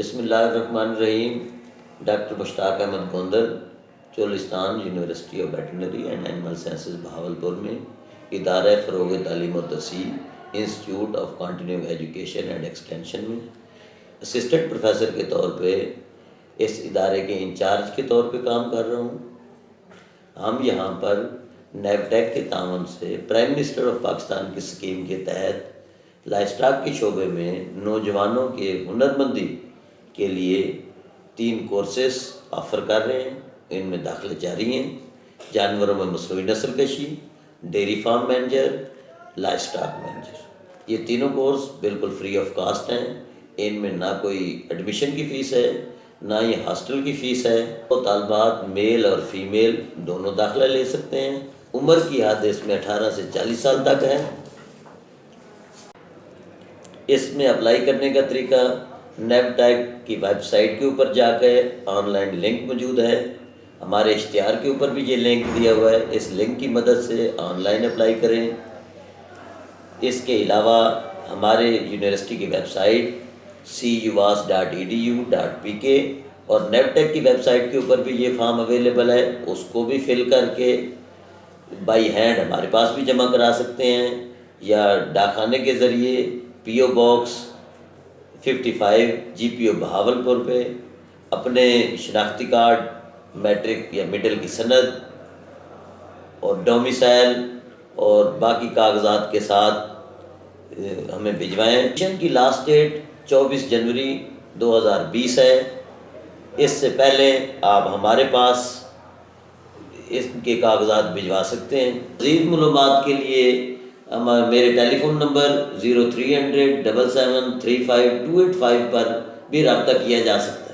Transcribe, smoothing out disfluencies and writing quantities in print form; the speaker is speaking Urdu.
بسم اللہ الرحمن الرحیم۔ Doctor Mushtaq Ahmed Gondal, Cholistan university of veterinary and animal sciences Bahawalpur میں ادارہ فروغ تعلیم و ترسیل institute of continue education and extension میں اسسٹنٹ پروفیسر کے طور پہ اس ادارے کے انچارج کے طور پہ کام کر رہا ہوں۔ ہم یہاں پر نیوٹیک کے تعاون سے پرائم منسٹر آف پاکستان کی اسکیم کے تحت لائف اسٹاک کے شعبے میں نوجوانوں کے ہنرمندی کے لیے 3 کورسز آفر کر رہے ہیں۔ ان میں داخلے جاری ہیں: جانوروں میں مصنوعی نسل کشی، dairy farm manager, life stock manager. یہ تینوں کورس بالکل فری آف کاسٹ ہیں۔ ان میں نہ کوئی ایڈمیشن کی فیس ہے، نہ یہ ہاسٹل کی فیس ہے۔ تو طالبات میل اور فیمیل دونوں داخلہ لے سکتے ہیں۔ عمر کی حد اس میں 18 سے 40 سال تک ہے۔ اس میں اپلائی کرنے کا طریقہ نیوٹیک کی ویب سائٹ کے اوپر جا کے آن لائن لنک موجود ہے۔ ہمارے اشتہار کے اوپر بھی یہ لنک دیا ہوا ہے، اس لنک کی مدد سے آن لائن اپلائی کریں۔ اس کے علاوہ ہمارے یونیورسٹی کی ویب سائٹ cuvas.edu.pk اور نیوٹیک کی ویب سائٹ کے اوپر بھی یہ فارم اویلیبل ہے، اس کو بھی فل کر کے بائی ہینڈ ہمارے پاس بھی جمع کرا سکتے ہیں، یا ڈاکخانے کے ذریعے PO باکس 55 GPO بہاولپور پہ اپنے شناختی کارڈ، میٹرک یا مڈل کی سند اور ڈومیسائل اور باقی کاغذات کے ساتھ ہمیں بھجوائیں۔ ایڈمیشن کی لاسٹ ڈیٹ 24 جنوری 2020 ہے۔ اس سے پہلے آپ ہمارے پاس اس کے کاغذات بھجوا سکتے ہیں۔ مزید معلومات کے لیے میرے ٹیلی فون نمبر 0300 7735 285 پر بھی رابطہ کیا جا سکتا ہے۔